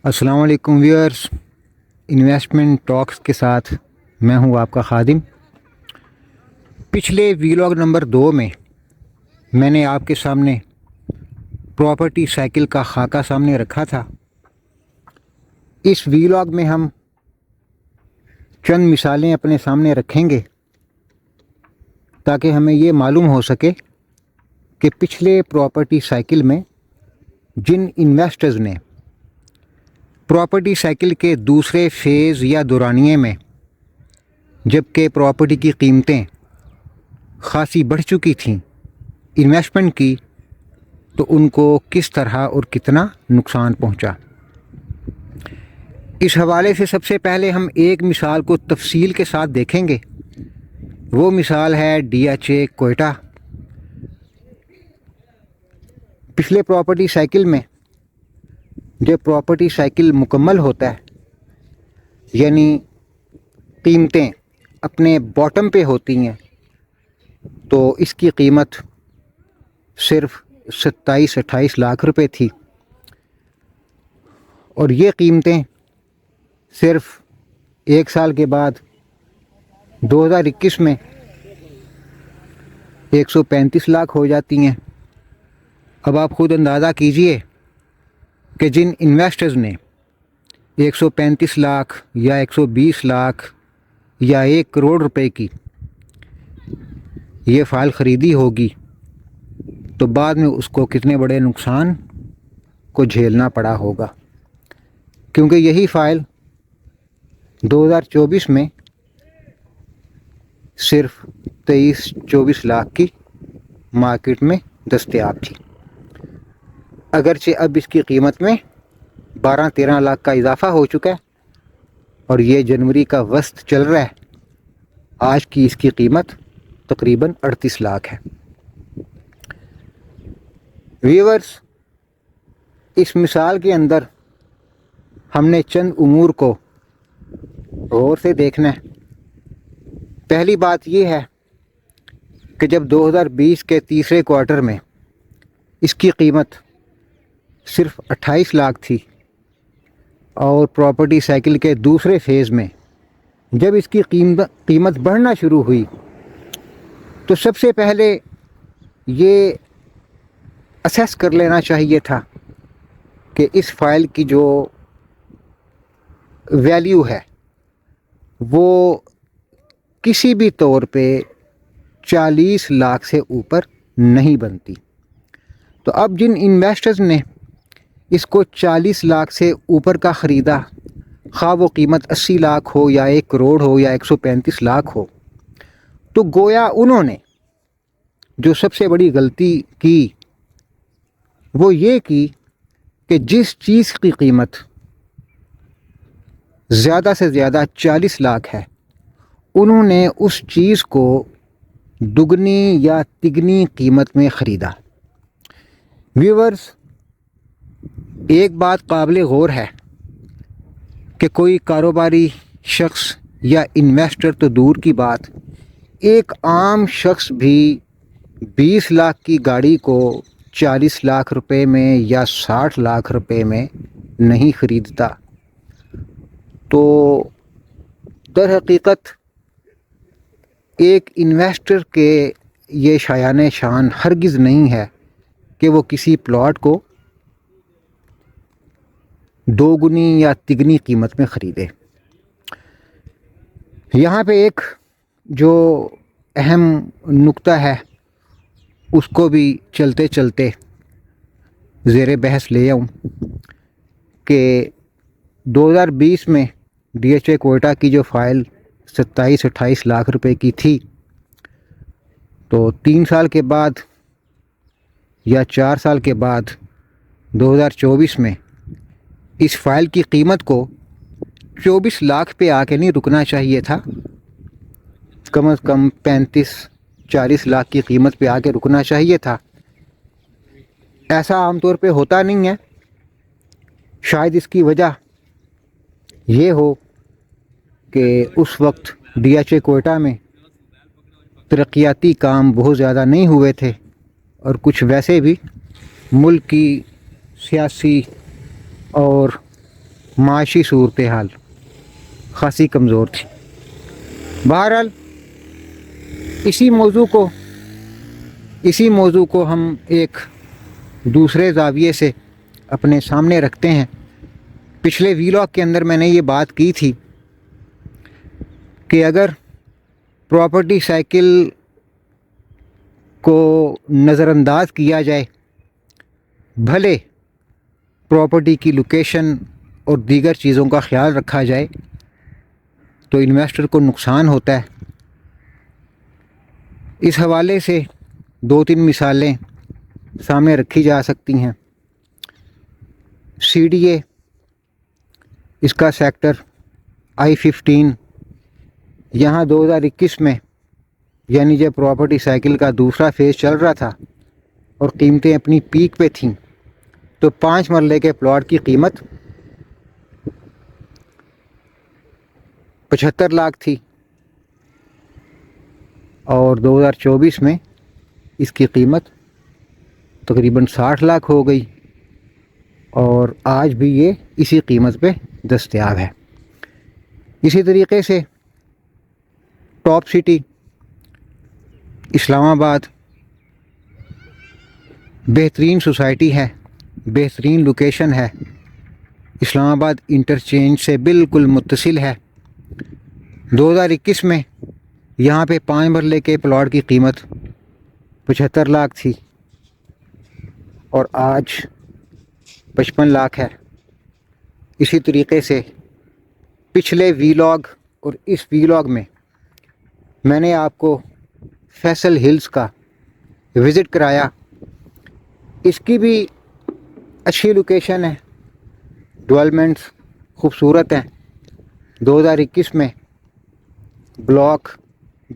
السلام علیکم viewers, investment ٹاکس کے ساتھ میں ہوں آپ کا خادم۔ پچھلے ویلاگ نمبر 2 میں میں نے آپ کے سامنے پراپرٹی سائیکل کا خاکہ سامنے رکھا تھا۔ اس ویلاگ میں ہم چند مثالیں اپنے سامنے رکھیں گے تاکہ ہمیں یہ معلوم ہو سکے کہ پچھلے پراپرٹی سائیکل میں جن انویسٹرز نے پراپرٹی سائیکل کے دوسرے فیز یا دورانیے میں جب کہ پراپرٹی کی قیمتیں خاصی بڑھ چکی تھیں انویسٹمنٹ کی، تو ان کو کس طرح اور کتنا نقصان پہنچا۔ اس حوالے سے سب سے پہلے ہم ایک مثال کو تفصیل کے ساتھ دیکھیں گے۔ وہ مثال ہے DHA کوئٹہ۔ پچھلے پراپرٹی سائیکل میں جب پراپرٹی سائیکل مکمل ہوتا ہے، یعنی قیمتیں اپنے باٹم پہ ہوتی ہیں، تو اس کی قیمت صرف 27-28 لاکھ روپے تھی، اور یہ قیمتیں صرف ایک سال کے بعد 2021 میں 135 لاکھ ہو جاتی ہیں۔ اب آپ خود اندازہ کیجئے کہ جن انویسٹرز نے 135 لاکھ یا 120 لاکھ یا 1 کروڑ روپے کی یہ فائل خریدی ہوگی، تو بعد میں اس کو کتنے بڑے نقصان کو جھیلنا پڑا ہوگا، کیونکہ یہی فائل 2024 میں صرف 23-24 لاکھ کی مارکیٹ میں دستیاب تھی۔ اگرچہ اب اس کی قیمت میں 12-13 لاکھ کا اضافہ ہو چکا ہے، اور یہ جنوری کا وسط چل رہا ہے۔ آج کی اس کی قیمت تقریباً 38 لاکھ ہے۔ ویورز، اس مثال کے اندر ہم نے چند امور کو غور سے دیکھنا ہے۔ پہلی بات یہ ہے کہ جب 2020 کے تیسرے کوارٹر میں اس کی قیمت صرف 28 لاکھ تھی، اور پراپرٹی سائیکل کے دوسرے فیز میں جب اس کی قیمت بڑھنا شروع ہوئی، تو سب سے پہلے یہ اسیس کر لینا چاہیے تھا کہ اس فائل کی جو ویلیو ہے وہ کسی بھی طور پہ 40 لاکھ سے اوپر نہیں بنتی۔ تو اب جن انویسٹرز نے اس کو 40 لاکھ سے اوپر کا خریدا، خواہ وہ قیمت 80 لاکھ ہو یا 1 کروڑ ہو یا 135 لاکھ ہو، تو گویا انہوں نے جو سب سے بڑی غلطی کی وہ یہ کی کہ جس چیز کی قیمت زیادہ سے زیادہ 40 لاکھ ہے، انہوں نے اس چیز کو دگنی یا تگنی قیمت میں خریدا۔ ویورز، ایک بات قابل غور ہے کہ کوئی کاروباری شخص یا انویسٹر تو دور کی بات، ایک عام شخص بھی 20 لاکھ کی گاڑی کو 40 لاکھ روپے میں یا 60 لاکھ روپے میں نہیں خریدتا۔ تو در حقیقت ایک انویسٹر کے یہ شایان شان ہرگز نہیں ہے کہ وہ کسی پلاٹ کو دوگنی یا تگنی قیمت میں خریدے۔ یہاں پہ ایک جو اہم نقطہ ہے اس کو بھی چلتے چلتے زیر بحث لے آؤں کہ 2020 میں DHA کوئٹہ کی جو فائل 27-28 لاکھ روپے کی تھی، تو 3 سال کے بعد یا 4 سال کے بعد 2024 میں اس فائل کی قیمت کو 24 لاکھ پہ آ کے نہیں رکنا چاہیے تھا، کم از کم 35-40 لاکھ کی قیمت پہ آ کے رکنا چاہیے تھا۔ ایسا عام طور پہ ہوتا نہیں ہے۔ شاید اس کی وجہ یہ ہو کہ اس وقت DHA کوئٹہ میں ترقیاتی کام بہت زیادہ نہیں ہوئے تھے، اور کچھ ویسے بھی ملک کی سیاسی اور معاشی صورتحال خاصی کمزور تھی۔ بہرحال اسی موضوع کو ہم ایک دوسرے زاویے سے اپنے سامنے رکھتے ہیں۔ پچھلے ویلاگ کے اندر میں نے یہ بات کی تھی کہ اگر پراپرٹی سائیکل کو نظر انداز کیا جائے، بھلے پراپرٹی کی لوکیشن اور دیگر چیزوں کا خیال رکھا جائے، تو انویسٹر کو نقصان ہوتا ہے۔ اس حوالے سے 2-3 مثالیں سامنے رکھی جا سکتی ہیں۔ CDA، اس کا سیکٹر I-15، یہاں 2021 میں یعنی جب پراپرٹی سائیکل کا دوسرا فیز چل رہا تھا اور قیمتیں اپنی پیک پہ تھیں، تو 5 مرلے کے پلاٹ کی قیمت 75 لاکھ تھی، اور 2024 میں اس کی قیمت تقریباً 60 لاکھ ہو گئی، اور آج بھی یہ اسی قیمت پہ دستیاب ہے۔ اسی طریقے سے ٹاپ سٹی اسلام آباد بہترین سوسائٹی ہے، بہترین لوکیشن ہے، اسلام آباد انٹرچینج سے بالکل متصل ہے۔ 2021 میں یہاں پہ 5 مرلے کے پلاٹ کی قیمت 75 لاکھ تھی، اور آج 55 لاکھ ہے۔ اسی طریقے سے پچھلے ویلاگ اور اس ویلاگ میں میں نے آپ کو فیصل ہلز کا وزٹ کرایا۔ اس کی بھی اچھی لوکیشن ہے، ڈیولپمنٹس خوبصورت ہیں۔ 2021 میں بلاک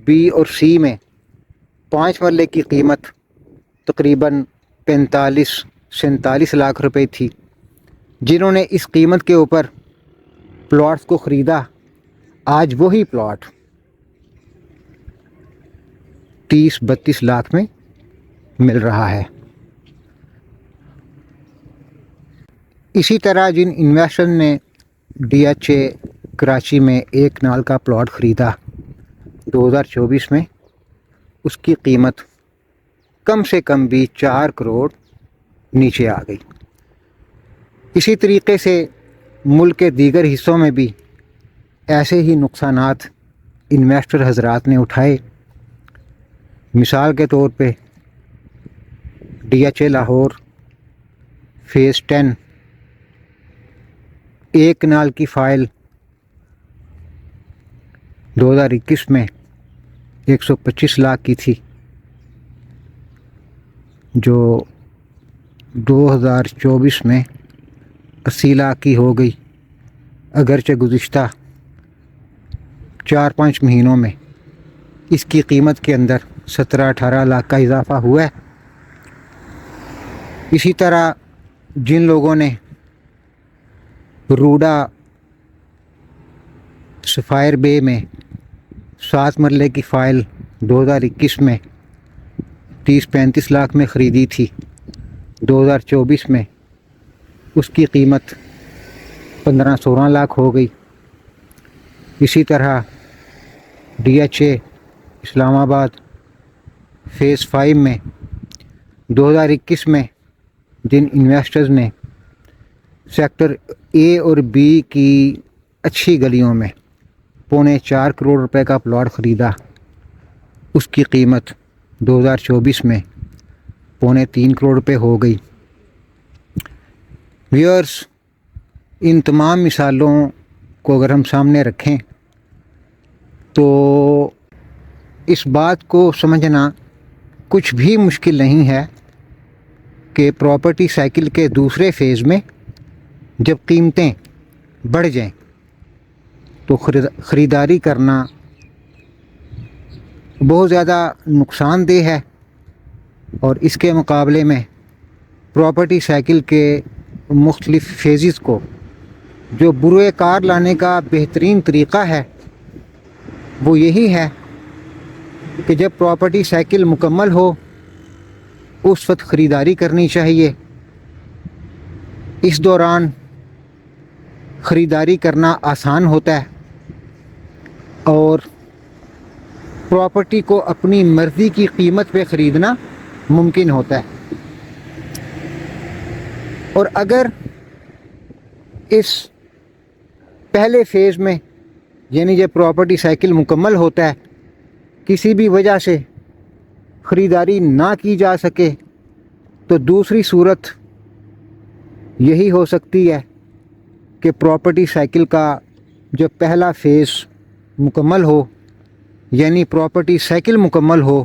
B اور C میں 5 مرلے کی قیمت تقریباً 45-47 لاکھ روپے تھی۔ جنہوں نے اس قیمت کے اوپر پلاٹس کو خریدا، آج وہی پلاٹ 30-32 لاکھ میں مل رہا ہے۔ اسی طرح جن انویسٹر نے DHA کراچی میں 1 کنال کا پلاٹ خریدا 2024 میں، اس کی قیمت کم سے کم بھی 4 کروڑ نیچے آ گئی۔ اسی طریقے سے ملک کے دیگر حصوں میں بھی ایسے ہی نقصانات انویسٹر حضرات نے اٹھائے۔ مثال کے طور پہ DHA لاہور فیز 10 1 کنال کی فائل 2021 میں 125 لاکھ کی تھی، جو 2024 میں 80 لاکھ کی ہو گئی، اگرچہ گزشتہ 4-5 مہینوں میں اس کی قیمت کے اندر 17-18 لاکھ کا اضافہ ہوا ہے۔ اسی طرح جن لوگوں نے روڈا سفائر بے میں 7 مرلے کی فائل 2021 میں 30-35 لاکھ میں خریدی تھی، 2024 میں اس کی قیمت 15-16 لاکھ ہو گئی۔ اسی طرح DHA اسلام آباد فیز 5 میں 2021 میں جن انویسٹرز نے سیکٹر A اور B کی اچھی گلیوں میں 3.25 کروڑ روپے کا پلاٹ خریدا، اس کی قیمت 2024 میں 3.25 کروڑ روپے ہو گئی۔ ویورز، ان تمام مثالوں کو اگر ہم سامنے رکھیں تو اس بات کو سمجھنا کچھ بھی مشکل نہیں ہے کہ پراپرٹی سائیکل کے دوسرے فیز میں جب قیمتیں بڑھ جائیں تو خریداری کرنا بہت زیادہ نقصان دہ ہے، اور اس کے مقابلے میں پراپرٹی سائیکل کے مختلف فیزز کو جو بروئے کار لانے کا بہترین طریقہ ہے وہ یہی ہے کہ جب پراپرٹی سائیکل مکمل ہو اس وقت خریداری کرنی چاہیے۔ اس دوران خریداری کرنا آسان ہوتا ہے اور پراپرٹی کو اپنی مرضی کی قیمت پہ خریدنا ممکن ہوتا ہے۔ اور اگر اس پہلے فیز میں یعنی جب پراپرٹی سائیکل مکمل ہوتا ہے کسی بھی وجہ سے خریداری نہ کی جا سکے تو دوسری صورت یہی ہو سکتی ہے کہ پراپرٹی سائیکل کا جو پہلا فیز مکمل ہو یعنی پراپرٹی سائیکل مکمل ہو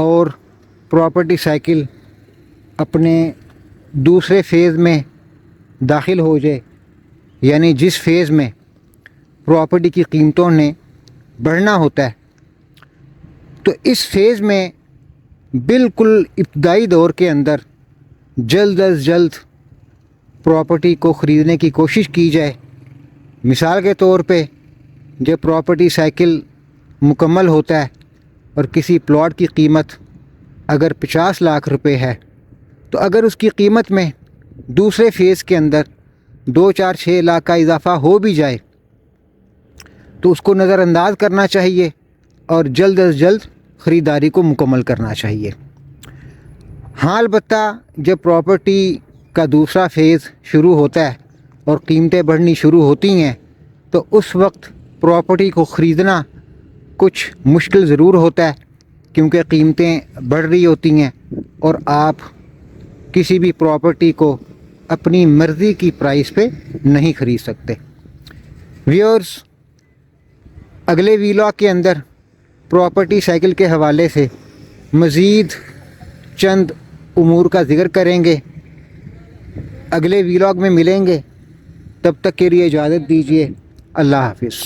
اور پراپرٹی سائیکل اپنے دوسرے فیز میں داخل ہو جائے، یعنی جس فیز میں پراپرٹی کی قیمتوں نے بڑھنا ہوتا ہے، تو اس فیز میں بالکل ابتدائی دور کے اندر جلد از جلد پراپرٹی کو خریدنے کی کوشش کی جائے۔ مثال کے طور پہ جب پراپرٹی سائیکل مکمل ہوتا ہے اور کسی پلاٹ کی قیمت اگر 50 لاکھ روپے ہے تو اگر اس کی قیمت میں دوسرے فیز کے اندر 2 4 6 لاکھ کا اضافہ ہو بھی جائے تو اس کو نظر انداز کرنا چاہیے اور جلد از جلد خریداری کو مکمل کرنا چاہیے۔ ہاں البتہ جب پراپرٹی کا دوسرا فیز شروع ہوتا ہے اور قیمتیں بڑھنی شروع ہوتی ہیں تو اس وقت پراپرٹی کو خریدنا کچھ مشکل ضرور ہوتا ہے کیونکہ قیمتیں بڑھ رہی ہوتی ہیں اور آپ کسی بھی پراپرٹی کو اپنی مرضی کی پرائس پہ نہیں خرید سکتے۔ ویورز، اگلے ویلاگ کے اندر پراپرٹی سائیکل کے حوالے سے مزید چند امور کا ذکر کریں گے۔ اگلے ویلاگ میں ملیں گے، تب تک کے لیے اجازت دیجیے۔ اللہ حافظ۔